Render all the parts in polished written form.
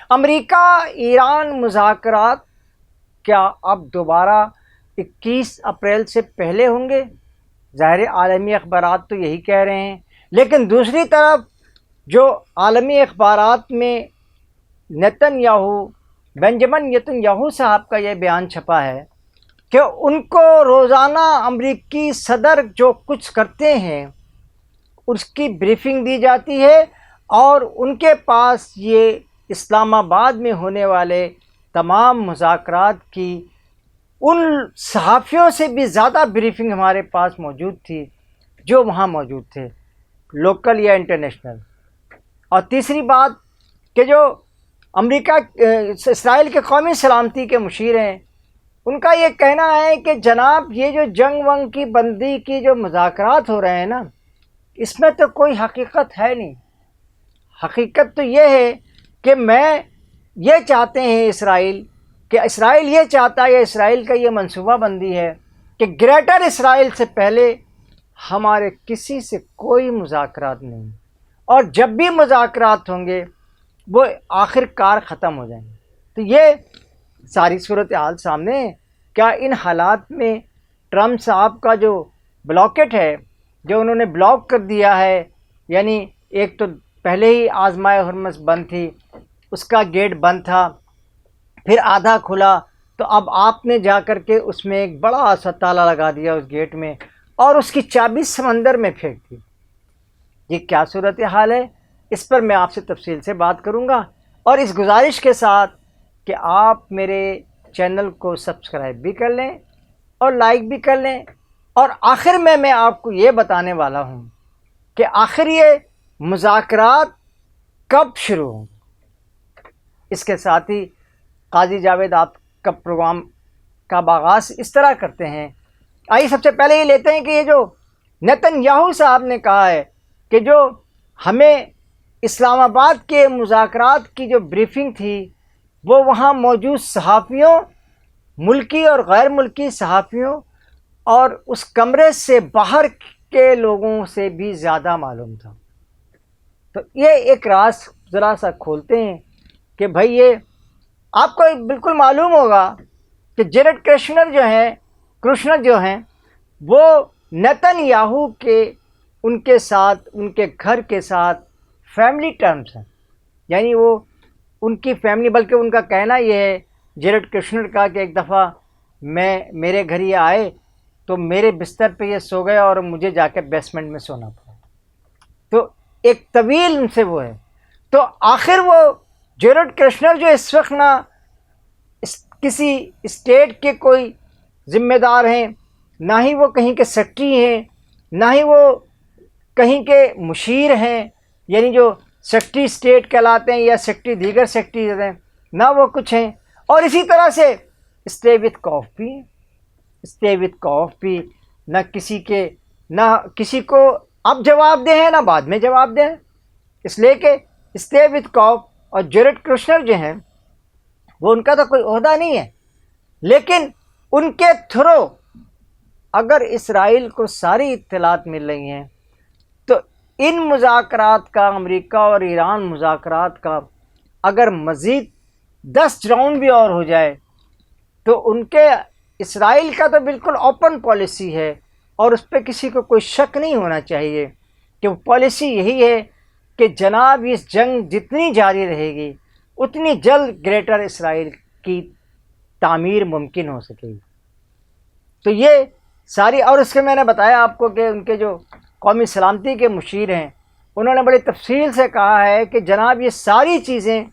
امریکہ ایران مذاکرات کیا اب دوبارہ 21 اپریل سے پہلے ہوں گے؟ ظاہر عالمی اخبارات تو یہی کہہ رہے ہیں، لیکن دوسری طرف جو عالمی اخبارات میں بنجمن نیتن یاہو صاحب کا یہ بیان چھپا ہے کہ ان کو روزانہ امریکی صدر جو کچھ کرتے ہیں اس کی بریفنگ دی جاتی ہے، اور ان کے پاس یہ اسلام آباد میں ہونے والے تمام مذاکرات کی ان صحافیوں سے بھی زیادہ بریفنگ ہمارے پاس موجود تھی جو وہاں موجود تھے، لوکل یا انٹرنیشنل۔ اور تیسری بات کہ جو امریکہ اسرائیل کے قومی سلامتی کے مشیر ہیں، ان کا یہ کہنا ہے کہ جناب یہ جو جنگ ونگ کی بندی کی جو مذاکرات ہو رہے ہیں نا، اس میں تو کوئی حقیقت ہے نہیں۔ حقیقت تو یہ ہے کہ یہ چاہتے ہیں اسرائیل یہ چاہتا ہے، یا اسرائیل کا یہ منصوبہ بندی ہے کہ گریٹر اسرائیل سے پہلے ہمارے کسی سے کوئی مذاکرات نہیں، اور جب بھی مذاکرات ہوں گے وہ آخر کار ختم ہو جائیں گے۔ تو یہ ساری صورتحال سامنے ہے۔ کیا ان حالات میں ٹرمپ صاحب کا جو بلاکٹ ہے، جو انہوں نے بلاک کر دیا ہے، یعنی ایک تو پہلے ہی آزمائے ہرمز بند تھی، اس کا گیٹ بند تھا، پھر آدھا کھلا، تو اب آپ نے جا کر کے اس میں ایک بڑا سا تالا لگا دیا اس گیٹ میں، اور اس کی چابی سمندر میں پھینک دی۔ یہ کیا صورتحال ہے؟ اس پر میں آپ سے تفصیل سے بات کروں گا، اور اس گزارش کے ساتھ کہ آپ میرے چینل کو سبسکرائب بھی کر لیں اور لائک بھی کر لیں، اور آخر میں آپ کو یہ بتانے والا ہوں کہ آخر یہ مذاکرات کب شروع ہوں۔ اس کے ساتھ ہی قاضی جاوید آپ کا پروگرام کا آغاز اس طرح کرتے ہیں۔ آئیے سب سے پہلے یہ لیتے ہیں کہ یہ جو نیتن یاہو صاحب نے کہا ہے کہ جو ہمیں اسلام آباد کے مذاکرات کی جو بریفنگ تھی وہ وہاں موجود صحافیوں، ملکی اور غیر ملکی صحافیوں، اور اس کمرے سے باہر کے لوگوں سے بھی زیادہ معلوم تھا۔ تو یہ ایک راز ذرا سا کھولتے ہیں کہ بھائی یہ آپ کو بالکل معلوم ہوگا کہ جیرڈ کرشنر جو ہیں وہ نیتن یاہو کے ان کے ساتھ، ان کے گھر کے ساتھ فیملی ٹرمز ہیں، یعنی وہ ان کی فیملی، بلکہ ان کا کہنا یہ ہے جیرڈ کرشنر کا کہ ایک دفعہ میرے گھر یہ آئے تو میرے بستر پہ یہ سو گئے اور مجھے جا کے بیسمنٹ میں سونا پڑا۔ تو ایک طویل ان سے وہ ہے۔ تو آخر وہ جیرڈ کرشنر جو اس وقت نہ کسی اسٹیٹ کے کوئی ذمہ دار ہیں، نہ ہی وہ کہیں کے سیکٹری ہیں، نہ ہی وہ کہیں کے مشیر ہیں، یعنی جو سیکٹری اسٹیٹ کہلاتے ہیں یا سیکٹری دیگر سیکٹریز ہیں، نہ وہ کچھ ہیں، اور اسی طرح سے اسٹے وتھ کوف بھی نہ کسی کو اب جواب دیں نہ بعد میں جواب دیں، اس لیے کہ اسٹے وتھ کوف اور جیرڈ کرشنر جو ہیں وہ ان کا تو کوئی عہدہ نہیں ہے، لیکن ان کے تھرو اگر اسرائیل کو ساری اطلاعات مل رہی ہیں تو ان مذاکرات کا، امریکہ اور ایران مذاکرات کا اگر مزید 10 راؤنڈ بھی اور ہو جائے تو ان کے اسرائیل کا تو بالکل اوپن پالیسی ہے، اور اس پہ کسی کو کوئی شک نہیں ہونا چاہیے کہ وہ پالیسی یہی ہے کہ جناب اس جنگ جتنی جاری رہے گی اتنی جلد گریٹر اسرائیل کی تعمیر ممکن ہو سکے گی۔ تو یہ ساری، اور اس کے میں نے بتایا آپ کو کہ ان کے جو قومی سلامتی کے مشیر ہیں انہوں نے بڑی تفصیل سے کہا ہے کہ جناب یہ ساری چیزیں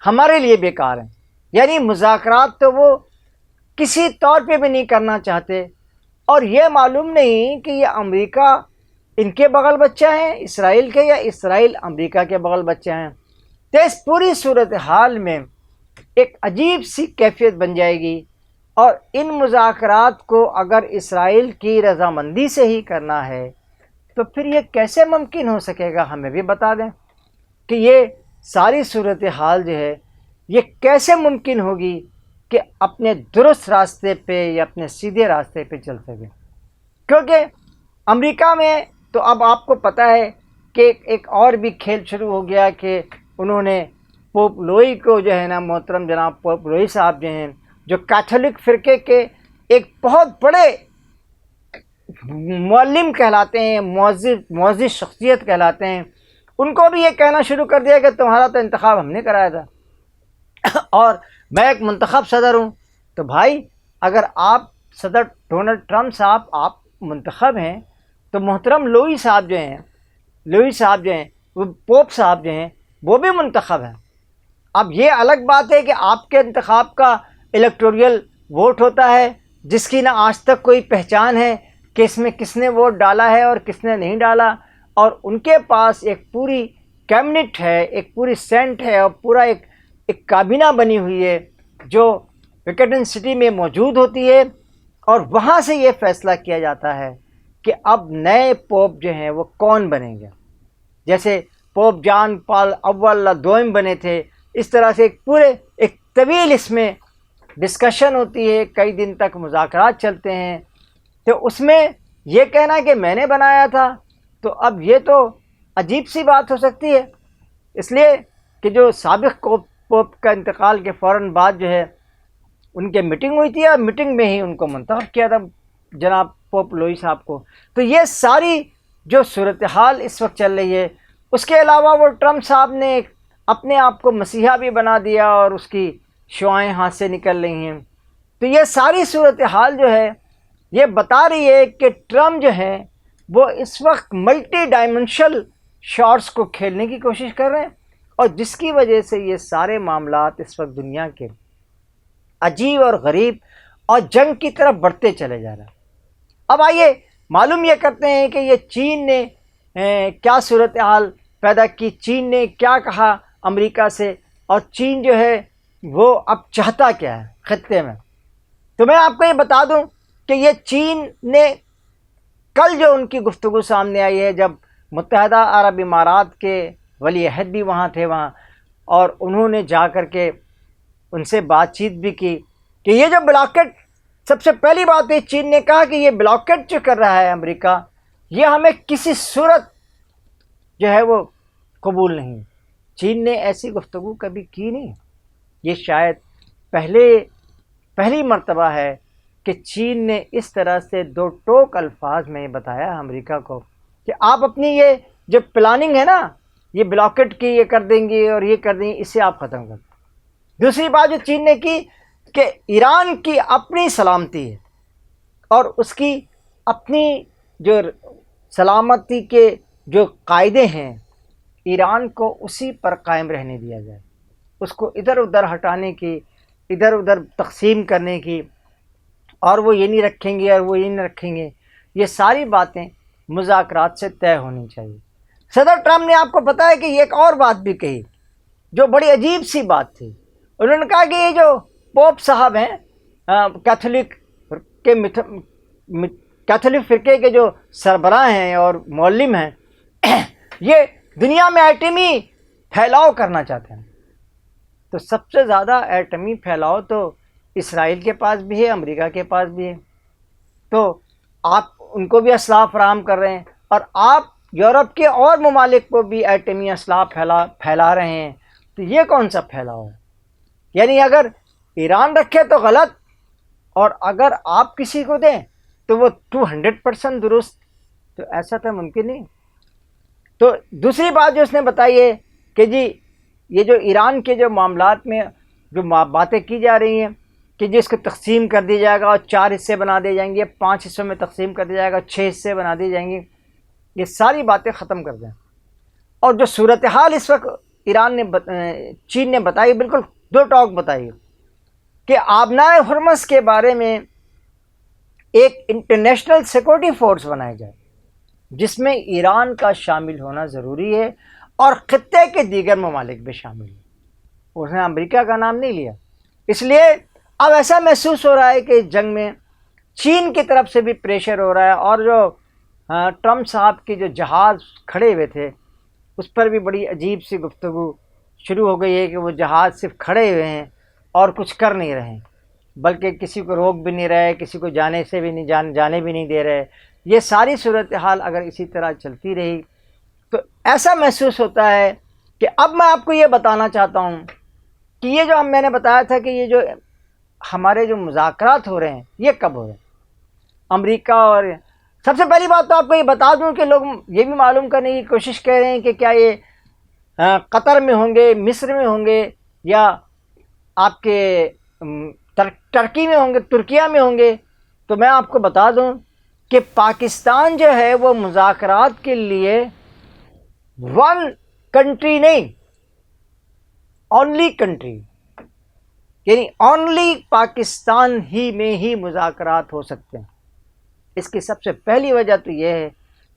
ہمارے لیے بیکار ہیں، یعنی مذاکرات تو وہ کسی طور پہ بھی نہیں کرنا چاہتے، اور یہ معلوم نہیں کہ یہ امریکہ ان کے بغل بچہ ہیں اسرائیل کے، یا اسرائیل امریکہ کے بغل بچہ ہیں۔ تو اس پوری صورتحال میں ایک عجیب سی کیفیت بن جائے گی، اور ان مذاکرات کو اگر اسرائیل کی رضامندی سے ہی کرنا ہے تو پھر یہ کیسے ممکن ہو سکے گا؟ ہمیں بھی بتا دیں کہ یہ ساری صورتحال جو ہے یہ کیسے ممکن ہوگی کہ اپنے درست راستے پہ یا اپنے سیدھے راستے پہ چل سکے؟ کیونکہ امریکہ میں تو اب آپ کو پتہ ہے کہ ایک اور بھی کھیل شروع ہو گیا کہ انہوں نے پوپ لوئی کو جو ہے نا محترم جناب پوپ لوئی صاحب جو ہیں، جو کیتھولک فرقے کے ایک بہت بڑے معلم کہلاتے ہیں، معزز شخصیت کہلاتے ہیں، ان کو بھی یہ کہنا شروع کر دیا کہ تمہارا تو انتخاب ہم نے کرایا تھا اور میں ایک منتخب صدر ہوں۔ تو بھائی اگر آپ صدر ڈونلڈ ٹرمپ صاحب آپ منتخب ہیں تو محترم لوئی صاحب جو ہیں وہ پوپ صاحب جو ہیں وہ بھی منتخب ہیں۔ اب یہ الگ بات ہے کہ آپ کے انتخاب کا الیکٹوریل ووٹ ہوتا ہے جس کی نہ آج تک کوئی پہچان ہے کہ اس میں کس نے ووٹ ڈالا ہے اور کس نے نہیں ڈالا، اور ان کے پاس ایک پوری کیبنٹ ہے، ایک پوری سینٹ ہے اور پورا ایک کابینہ بنی ہوئی ہے جو ویٹیکن سٹی میں موجود ہوتی ہے، اور وہاں سے یہ فیصلہ کیا جاتا ہے کہ اب نئے پوپ جو ہیں وہ کون بنیں گے۔ جیسے پوپ جان پال اول دوئم بنے تھے، اس طرح سے ایک طویل اس میں ڈسکشن ہوتی ہے، کئی دن تک مذاکرات چلتے ہیں۔ تو اس میں یہ کہنا کہ میں نے بنایا تھا تو اب یہ تو عجیب سی بات ہو سکتی ہے، اس لیے کہ جو سابق پوپ کا انتقال کے فوراً بعد جو ہے ان کے میٹنگ ہوئی تھی اور میٹنگ میں ہی ان کو منتخب کیا تھا جناب پوپ لوئی صاحب کو۔ تو یہ ساری جو صورتحال اس وقت چل رہی ہے، اس کے علاوہ وہ ٹرمپ صاحب نے اپنے آپ کو مسیحا بھی بنا دیا اور اس کی شعائیں ہاتھ سے نکل رہی ہیں۔ تو یہ ساری صورتحال جو ہے یہ بتا رہی ہے کہ ٹرمپ جو ہے وہ اس وقت ملٹی ڈائمنشنل شاٹس کو کھیلنے کی کوشش کر رہے ہیں، اور جس کی وجہ سے یہ سارے معاملات اس وقت دنیا کے عجیب اور غریب اور جنگ کی طرف بڑھتے چلے جا رہے ہیں۔ اب آئیے معلوم یہ کرتے ہیں کہ یہ چین نے کیا صورتحال پیدا کی، چین نے کیا کہا امریکہ سے، اور چین جو ہے وہ اب چاہتا کیا ہے خطے میں۔ تو میں آپ کو یہ بتا دوں کہ یہ چین نے کل جو ان کی گفتگو سامنے آئی ہے، جب متحدہ عرب امارات کے ولی عہد بھی وہاں تھے اور انہوں نے جا کر کے ان سے بات چیت بھی کی کہ یہ جو بلاکٹ، سب سے پہلی بات ہے چین نے کہا کہ یہ بلاکٹ جو کر رہا ہے امریکہ، یہ ہمیں کسی صورت جو ہے وہ قبول نہیں۔ چین نے ایسی گفتگو کبھی کی نہیں، یہ شاید پہلی مرتبہ ہے کہ چین نے اس طرح سے دو ٹوک الفاظ میں بتایا امریکہ کو کہ آپ اپنی یہ جو پلاننگ ہے نا، یہ بلاکٹ کی یہ کر دیں گے اور یہ کر دیں گے، اسے آپ ختم کر دیں۔ دوسری بات جو چین نے کی کہ ایران کی اپنی سلامتی ہے اور اس کی اپنی جو سلامتی کے جو قاعدے ہیں، ایران کو اسی پر قائم رہنے دیا جائے، اس کو ادھر ادھر ہٹانے کی، ادھر ادھر تقسیم کرنے کی، اور وہ یہ نہیں رکھیں گے اور وہ یہ نہیں رکھیں گے، یہ ساری باتیں مذاکرات سے طے ہونی چاہیے۔ صدر ٹرمپ نے آپ کو پتہ ہے کہ یہ ایک اور بات بھی کہی جو بڑی عجیب سی بات تھی۔ انہوں نے کہا کہ یہ جو پوپ صاحب ہیں کیتھولک فرقے کے جو سربراہ ہیں اور معلم ہیں، یہ دنیا میں ایٹمی پھیلاؤ کرنا چاہتے ہیں۔ تو سب سے زیادہ ایٹمی پھیلاؤ تو اسرائیل کے پاس بھی ہے، امریکہ کے پاس بھی ہے، تو آپ ان کو بھی اسلحہ فراہم کر رہے ہیں، اور آپ یورپ کے اور ممالک کو بھی ایٹمی اسلحہ پھیلا رہے ہیں۔ تو یہ کون سا پھیلاؤ ہے؟ یعنی اگر ایران رکھے تو غلط، اور اگر آپ کسی کو دیں تو وہ 200% درست، تو ایسا تو ممکن نہیں۔ تو دوسری بات جو اس نے بتائی ہے کہ جی یہ جو ایران کے جو معاملات میں جو باتیں کی جا رہی ہیں کہ جس کو تقسیم کر دیا جائے گا اور 4 حصے بنا دیے جائیں گے، 5 حصوں میں تقسیم کر دیا جائے گا، 6 حصے بنا دیے جائیں گے، یہ ساری باتیں ختم کر دیں۔ اور جو صورتحال اس وقت چین نے بتائی، بالکل دو ٹوک بتائی کہ آبنائے ہرمز کے بارے میں ایک انٹرنیشنل سیکورٹی فورس بنائی جائے جس میں ایران کا شامل ہونا ضروری ہے اور خطے کے دیگر ممالک بھی شامل ہیں۔ اس نے امریکہ کا نام نہیں لیا۔ اس لیے اب ایسا محسوس ہو رہا ہے کہ اس جنگ میں چین کی طرف سے بھی پریشر ہو رہا ہے، اور جو ٹرمپ صاحب کے جو جہاز کھڑے ہوئے تھے اس پر بھی بڑی عجیب سی گفتگو شروع ہو گئی ہے کہ وہ جہاز صرف کھڑے ہوئے ہیں اور کچھ کر نہیں رہے ہیں، بلکہ کسی کو روک بھی نہیں رہے، کسی کو جانے بھی نہیں دے رہے۔ یہ ساری صورتحال اگر اسی طرح چلتی رہی تو ایسا محسوس ہوتا ہے کہ اب میں آپ کو یہ بتانا چاہتا ہوں کہ یہ جو میں نے بتایا تھا کہ یہ جو ہمارے جو مذاکرات ہو رہے ہیں یہ کب ہو رہے ہیں امریکہ اور سب سے پہلی بات تو آپ کو یہ بتا دوں کہ لوگ یہ بھی معلوم کرنے کی کوشش کر رہے ہیں کہ کیا یہ قطر میں ہوں گے، مصر میں ہوں گے، یا آپ کے ترکی میں ہوں گے، ترکیہ میں ہوں گے. تو میں آپ کو بتا دوں کہ پاکستان جو ہے وہ مذاکرات کے لیے ون کنٹری نہیں، اونلی کنٹری، یعنی اونلی پاکستان ہی میں ہی مذاکرات ہو سکتے ہیں. اس کی سب سے پہلی وجہ تو یہ ہے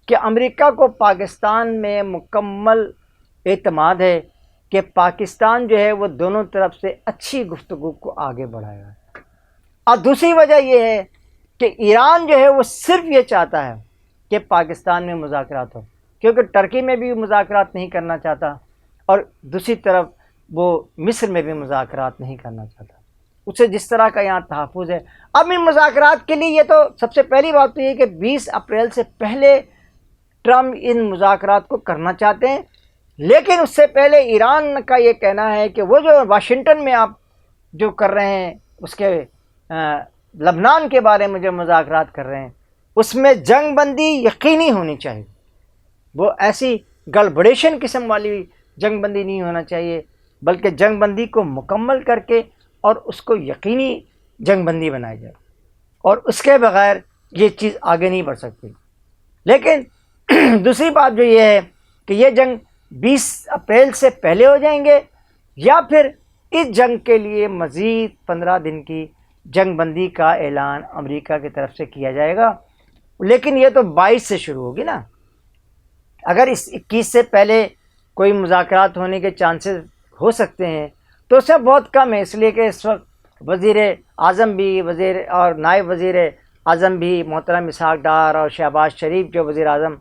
کہ امریکہ کو پاکستان میں مکمل اعتماد ہے کہ پاکستان جو ہے وہ دونوں طرف سے اچھی گفتگو کو آگے بڑھائے گا. اور دوسری وجہ یہ ہے کہ ایران جو ہے وہ صرف یہ چاہتا ہے کہ پاکستان میں مذاکرات ہو، کیونکہ ٹرکی میں بھی مذاکرات نہیں کرنا چاہتا اور دوسری طرف وہ مصر میں بھی مذاکرات نہیں کرنا چاہتا. اسے جس طرح کا یہاں تحفظ ہے. اب ان مذاکرات کے لیے یہ تو سب سے پہلی بات تو یہ کہ 20 اپریل سے پہلے ٹرمپ ان مذاکرات کو کرنا چاہتے ہیں، لیکن اس سے پہلے ایران کا یہ کہنا ہے کہ وہ جو واشنگٹن میں آپ جو کر رہے ہیں، اس کے لبنان کے بارے میں جو مذاکرات کر رہے ہیں، اس میں جنگ بندی یقینی ہونی چاہیے. وہ ایسی گڑبڑیشن قسم والی جنگ بندی نہیں ہونا چاہیے، بلکہ جنگ بندی کو مکمل کر کے اور اس کو یقینی جنگ بندی بنائی جائے، اور اس کے بغیر یہ چیز آگے نہیں بڑھ سکتی. لیکن دوسری بات جو یہ ہے کہ یہ جنگ 20 اپریل سے پہلے ہو جائیں گے، یا پھر اس جنگ کے لیے مزید 15 دن کی جنگ بندی کا اعلان امریکہ کی طرف سے کیا جائے گا. لیکن یہ تو 22 سے شروع ہوگی نا. اگر اس 21 سے پہلے کوئی مذاکرات ہونے کے چانسز ہو سکتے ہیں تو اس سے بہت کم ہے، اس لیے کہ اس وقت وزیر اعظم بھی اور نائب وزیر اعظم بھی محترم اسحاق ڈار اور شہباز شریف جو وزیر اعظم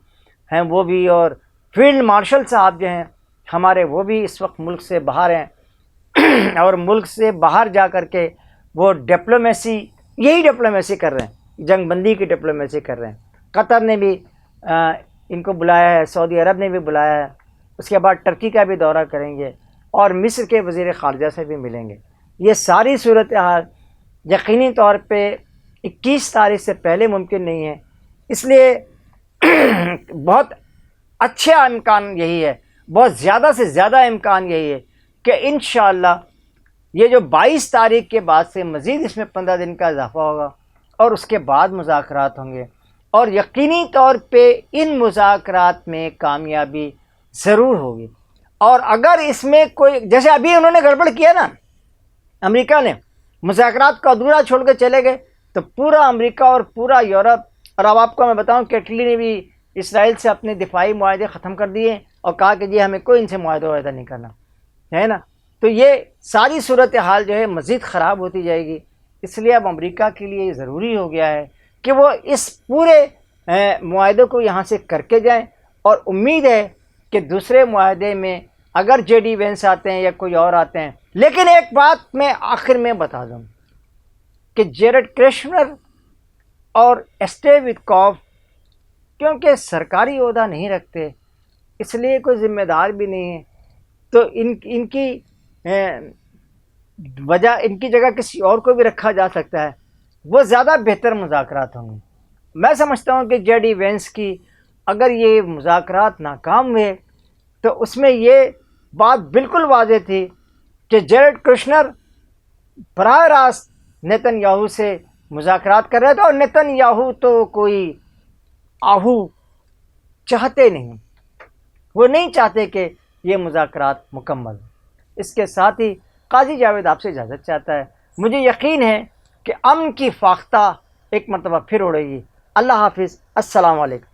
ہیں وہ بھی، اور فیلڈ مارشل صاحب جو ہیں ہمارے وہ بھی اس وقت ملک سے باہر ہیں اور ملک سے باہر جا کر کے وہ یہی ڈپلومیسی کر رہے ہیں، جنگ بندی کی ڈپلومیسی کر رہے ہیں. قطر نے بھی ان کو بلایا ہے، سعودی عرب نے بھی بلایا ہے، اس کے بعد ٹرکی کا بھی دورہ کریں گے اور مصر کے وزیر خارجہ سے بھی ملیں گے. یہ ساری صورتحال یقینی طور پہ 21 تاریخ سے پہلے ممکن نہیں ہے. اس لیے بہت اچھا امکان یہی ہے، بہت زیادہ سے زیادہ امکان یہی ہے کہ انشاءاللہ یہ جو 22 تاریخ کے بعد سے مزید اس میں 15 دن کا اضافہ ہوگا اور اس کے بعد مذاکرات ہوں گے، اور یقینی طور پہ ان مذاکرات میں کامیابی ضرور ہوگی. اور اگر اس میں کوئی، جیسے ابھی انہوں نے گڑبڑ کیا نا، امریکہ نے مذاکرات کو ادھورا چھوڑ کے چلے گئے، تو پورا امریکہ اور پورا یورپ، اور اب آپ کو میں بتاؤں کہ اٹلی نے بھی اسرائیل سے اپنے دفاعی معاہدے ختم کر دیے اور کہا کہ جی ہمیں کوئی ان سے معاہدہ نہیں کرنا ہے نا. تو یہ ساری صورتحال جو ہے مزید خراب ہوتی جائے گی. اس لیے اب امریکہ کے لیے یہ ضروری ہو گیا ہے کہ وہ اس پورے معاہدے کو یہاں سے کر کے جائیں، اور امید ہے کہ دوسرے معاہدے میں اگر جے ڈی وینس آتے ہیں یا کوئی اور آتے ہیں. لیکن ایک بات میں آخر میں بتا دوں کہ جیرڈ کریشنر اور اسٹیو وٹکوف کیونکہ سرکاری عہدہ نہیں رکھتے، اس لیے کوئی ذمہ دار بھی نہیں ہے، تو ان کی ان کی جگہ کسی اور کو بھی رکھا جا سکتا ہے، وہ زیادہ بہتر مذاکرات ہوں گے. میں سمجھتا ہوں کہ جے ڈی وینس کی اگر یہ مذاکرات ناکام ہوئے تو اس میں یہ بات بالکل واضح تھی کہ جیرڈ کرشنر براہ راست نیتن یاہو سے مذاکرات کر رہے تھے، اور نیتن یاہو تو کوئی آہو چاہتے نہیں، وہ نہیں چاہتے کہ یہ مذاکرات مکمل. اس کے ساتھ ہی قاضی جاوید آپ سے اجازت چاہتا ہے. مجھے یقین ہے کہ امن کی فاختہ ایک مرتبہ پھر اڑے گی. اللہ حافظ. السلام علیکم.